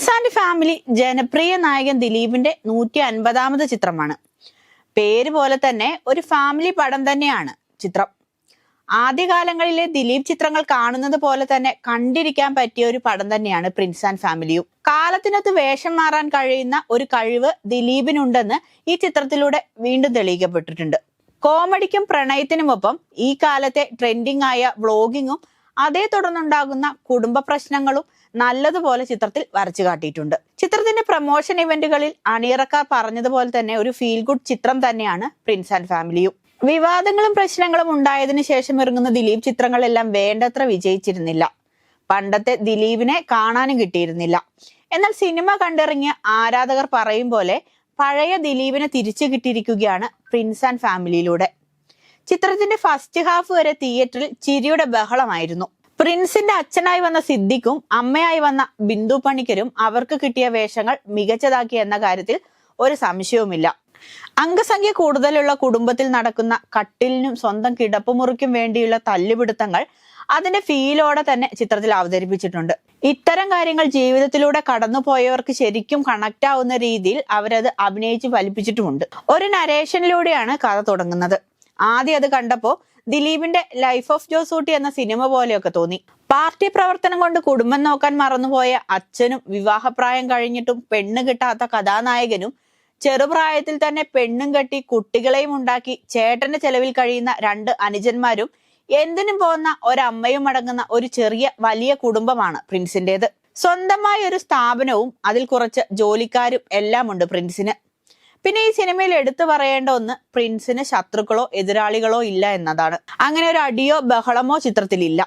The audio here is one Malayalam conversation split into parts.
പ്രിൻസ് ആൻഡ് ഫാമിലി ജനപ്രിയ നായകൻ ദിലീപിന്റെ 150ാമത് ചിത്രമാണ്. പേര് പോലെ തന്നെ ഒരു ഫാമിലി പടം തന്നെയാണ് ചിത്രം. ആദ്യകാലങ്ങളിലെ ദിലീപ് ചിത്രങ്ങൾ കാണുന്നത് പോലെ തന്നെ കണ്ടിരിക്കാൻ പറ്റിയ ഒരു പടം തന്നെയാണ് പ്രിൻസ് ആൻഡ് ഫാമിലിയും. കാലത്തിനൊത്ത് വേഷം മാറാൻ കഴിയുന്ന ഒരു കഴിവ് ദിലീപിനുണ്ടെന്ന് ഈ ചിത്രത്തിലൂടെ വീണ്ടും തെളിയിക്കപ്പെട്ടിട്ടുണ്ട്. കോമഡിക്കും പ്രണയത്തിനുമൊപ്പം ഈ കാലത്തെ ട്രെൻഡിങ് ആയ വ്ളോഗിങ്ങും അതേ തുടർന്നുണ്ടാകുന്ന കുടുംബ പ്രശ്നങ്ങളും നല്ലതുപോലെ ചിത്രത്തിൽ വരച്ചു കാട്ടിയിട്ടുണ്ട്. ചിത്രത്തിന്റെ പ്രൊമോഷൻ ഇവന്റുകളിൽ അണിയറക്കാർ പറഞ്ഞതുപോലെ തന്നെ ഒരു ഫീൽ ഗുഡ് ചിത്രം തന്നെയാണ് പ്രിൻസ് ആൻഡ് ഫാമിലിയും. വിവാദങ്ങളും പ്രശ്നങ്ങളും ഉണ്ടായതിനു ശേഷം ഇറങ്ങുന്ന ദിലീപ് ചിത്രങ്ങളെല്ലാം വേണ്ടത്ര വിജയിച്ചിരുന്നില്ല. പണ്ടത്തെ ദിലീപിനെ കാണാനും കിട്ടിയിരുന്നില്ല. എന്നാൽ സിനിമ കണ്ടിറങ്ങിയ ആരാധകർ പറയും പോലെ പഴയ ദിലീപിനെ തിരിച്ചു കിട്ടിയിരിക്കുകയാണ് പ്രിൻസ് ആൻഡ് ഫാമിലിയിലൂടെ. ചിത്രത്തിന്റെ ഫസ്റ്റ് ഹാഫ് വരെ തിയേറ്ററിൽ ചിരിയുടെ ബഹളമായിരുന്നു. പ്രിൻസിന്റെ അച്ഛനായി വന്ന സിദ്ദിഖും അമ്മയായി വന്ന ബിന്ദു പണിക്കരും അവർക്ക് കിട്ടിയ വേഷങ്ങൾ മികച്ചതാക്കി എന്ന കാര്യത്തിൽ ഒരു സംശയവുമില്ല. അംഗസംഖ്യ കൂടുതലുള്ള കുടുംബത്തിൽ നടക്കുന്ന കട്ടിലിനും സ്വന്തം കിടപ്പുമുറിക്കും വേണ്ടിയുള്ള തല്ലുപിടുത്തങ്ങൾ അതിന്റെ ഫീലോടെ തന്നെ ചിത്രത്തിൽ അവതരിപ്പിച്ചിട്ടുണ്ട്. ഇത്തരം കാര്യങ്ങൾ ജീവിതത്തിലൂടെ കടന്നുപോയവർക്ക് ശരിക്കും കണക്ട് ആവുന്ന രീതിയിൽ അവരത് അഭിനയിച്ച് ഫലിപ്പിച്ചിട്ടുമുണ്ട്. ഒരു നരേഷനിലൂടെയാണ് കഥ തുടങ്ങുന്നത്. ആദ്യം അത് കണ്ടപ്പോ ദിലീപിന്റെ ലൈഫ് ഓഫ് ജോസൂട്ടി എന്ന സിനിമ പോലെയൊക്കെ തോന്നി. പാർട്ടി പ്രവർത്തനം കൊണ്ട് കുടുംബം നോക്കാൻ മറന്നുപോയ അച്ഛനും വിവാഹപ്രായം കഴിഞ്ഞിട്ടും പെണ്ണ് കിട്ടാത്ത കഥാനായകനും ചെറുപ്രായത്തിൽ തന്നെ പെണ്ണും കെട്ടി കുട്ടികളെയും ഉണ്ടാക്കി ചേട്ടന്റെ ചെലവിൽ കഴിയുന്ന 2 അനുജന്മാരും എന്തിനും പോകുന്ന ഒരമ്മയും അടങ്ങുന്ന ഒരു ചെറിയ വലിയ കുടുംബമാണ് പ്രിൻസിന്റേത്. സ്വന്തമായ ഒരു സ്ഥാപനവും അതിൽ കുറച്ച് ജോലിക്കാരും എല്ലാം ഉണ്ട് പ്രിൻസിന്. പിന്നെ ഈ സിനിമയിൽ എടുത്തു പറയേണ്ട ഒന്ന്, പ്രിൻസിന് ശത്രുക്കളോ എതിരാളികളോ ഇല്ല എന്നതാണ്. അങ്ങനെ ഒരു അടിയോ ബഹളമോ ചിത്രത്തിലില്ല.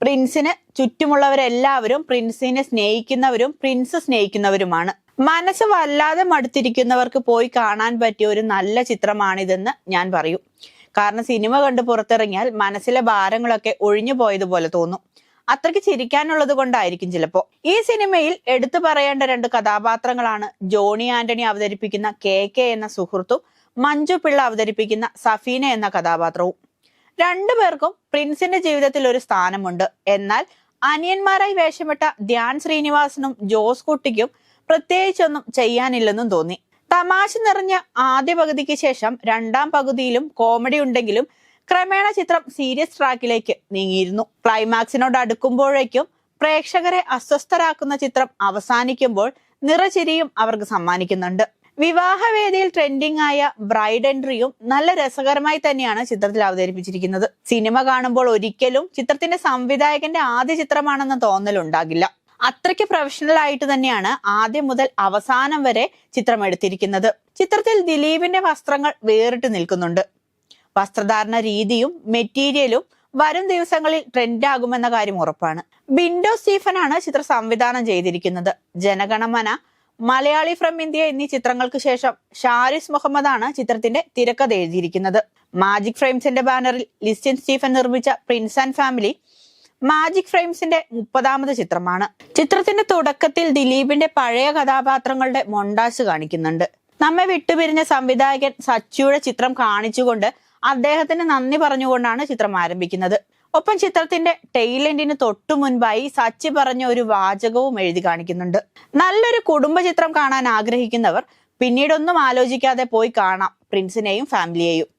പ്രിൻസിന് ചുറ്റുമുള്ളവരെല്ലാവരും പ്രിൻസിനെ സ്നേഹിക്കുന്നവരും പ്രിൻസ് സ്നേഹിക്കുന്നവരുമാണ്. മനസ്സ് വല്ലാതെ മടുത്തിരിക്കുന്നവർക്ക് പോയി കാണാൻ പറ്റിയ ഒരു നല്ല ചിത്രമാണിതെന്ന് ഞാൻ പറയും. കാരണം സിനിമ കണ്ട് പുറത്തിറങ്ങിയാൽ മനസ്സിലെ ഭാരങ്ങളൊക്കെ ഒഴിഞ്ഞു പോയതുപോലെ തോന്നും. അത്രയ്ക്ക് ചിരിക്കാനുള്ളത് കൊണ്ടായിരിക്കും ചിലപ്പോ. ഈ സിനിമയിൽ എടുത്തു പറയേണ്ട 2 കഥാപാത്രങ്ങളാണ് ജോണി ആന്റണി അവതരിപ്പിക്കുന്ന KK എന്ന സുഹൃത്തും മഞ്ജു പിള്ള അവതരിപ്പിക്കുന്ന സഫീന എന്ന കഥാപാത്രവും. 2 പേർക്കും പ്രിൻസിന്റെ ജീവിതത്തിൽ ഒരു സ്ഥാനമുണ്ട്. എന്നാൽ അനിയന്മാരായി വേഷമിട്ട ധ്യാൻ ശ്രീനിവാസനും ജോസ് കുട്ടിക്കും പ്രത്യേകിച്ചൊന്നും ചെയ്യാനില്ലെന്നും തോന്നി. തമാശ നിറഞ്ഞ ആദ്യ പകുതിക്ക് ശേഷം 2ാം പകുതിയിലും കോമഡി ഉണ്ടെങ്കിലും ക്രമേണ ചിത്രം സീരിയസ് ട്രാക്കിലേക്ക് നീങ്ങിയിരുന്നു. ക്ലൈമാക്സിനോട് അടുക്കുമ്പോഴേക്കും പ്രേക്ഷകരെ അസ്വസ്ഥരാക്കുന്ന ചിത്രം അവസാനിക്കുമ്പോൾ നിറചിരിയും അവർക്ക് സമ്മാനിക്കുന്നുണ്ട്. വിവാഹവേദിയിൽ ട്രെൻഡിങ് ആയ ബ്രൈഡ് എൻട്രിയും നല്ല രസകരമായി തന്നെയാണ് ചിത്രത്തിൽ അവതരിപ്പിച്ചിരിക്കുന്നത്. സിനിമ കാണുമ്പോൾ ഒരിക്കലും ചിത്രത്തിന്റെ സംവിധായകന്റെ ആദ്യ ചിത്രമാണെന്ന തോന്നലുണ്ടാകില്ല. അത്രയ്ക്ക് പ്രൊഫഷണൽ ആയിട്ട് തന്നെയാണ് ആദ്യം മുതൽ അവസാനം വരെ ചിത്രം എടുത്തിരിക്കുന്നത്. ചിത്രത്തിൽ ദിലീപിന്റെ വസ്ത്രങ്ങൾ വേറിട്ട് നിൽക്കുന്നുണ്ട്. വസ്ത്രധാരണ രീതിയും മെറ്റീരിയലും വരും ദിവസങ്ങളിൽ ട്രെൻഡ് ആകുമെന്ന കാര്യം ഉറപ്പാണ്. ബിൻഡോ സ്റ്റീഫനാണ് ചിത്രം സംവിധാനം ചെയ്തിരിക്കുന്നത്. ജനഗണമന, മലയാളി ഫ്രം ഇന്ത്യ എന്നീ ചിത്രങ്ങൾക്ക് ശേഷം ഷാരിസ് മുഹമ്മദാണ് ചിത്രത്തിന്റെ തിരക്കഥ എഴുതിയിരിക്കുന്നത്. മാജിക് ഫ്രെയിംസിന്റെ ബാനറിൽ ലിസ്റ്റിൻ സ്റ്റീഫൻ നിർമ്മിച്ച പ്രിൻസ് ആൻഡ് ഫാമിലി മാജിക് ഫ്രെയിംസിന്റെ 30ാമത് ചിത്രമാണ്. ചിത്രത്തിന്റെ തുടക്കത്തിൽ ദിലീപിന്റെ പഴയ കഥാപാത്രങ്ങളുടെ മൊണ്ടാസ് കാണിക്കുന്നുണ്ട്. നമ്മെ വിട്ടുപിരിഞ്ഞ സംവിധായകൻ സച്ചിയുടെ ചിത്രം കാണിച്ചുകൊണ്ട് അദ്ദേഹത്തിന് നന്ദി പറഞ്ഞുകൊണ്ടാണ് ചിത്രം ആരംഭിക്കുന്നത്. ഒപ്പം ചിത്രത്തിന്റെ ടെയിൽ എൻഡിന് തൊട്ടു മുൻപായി സച്ചി പറഞ്ഞ ഒരു വാചകവും എഴുതി കാണിക്കുന്നുണ്ട്. നല്ലൊരു കുടുംബ ചിത്രം കാണാൻ ആഗ്രഹിക്കുന്നവർ പിന്നീടൊന്നും ആലോചിക്കാതെ പോയി കാണാം പ്രിൻസിനെയും ഫാമിലിയെയും.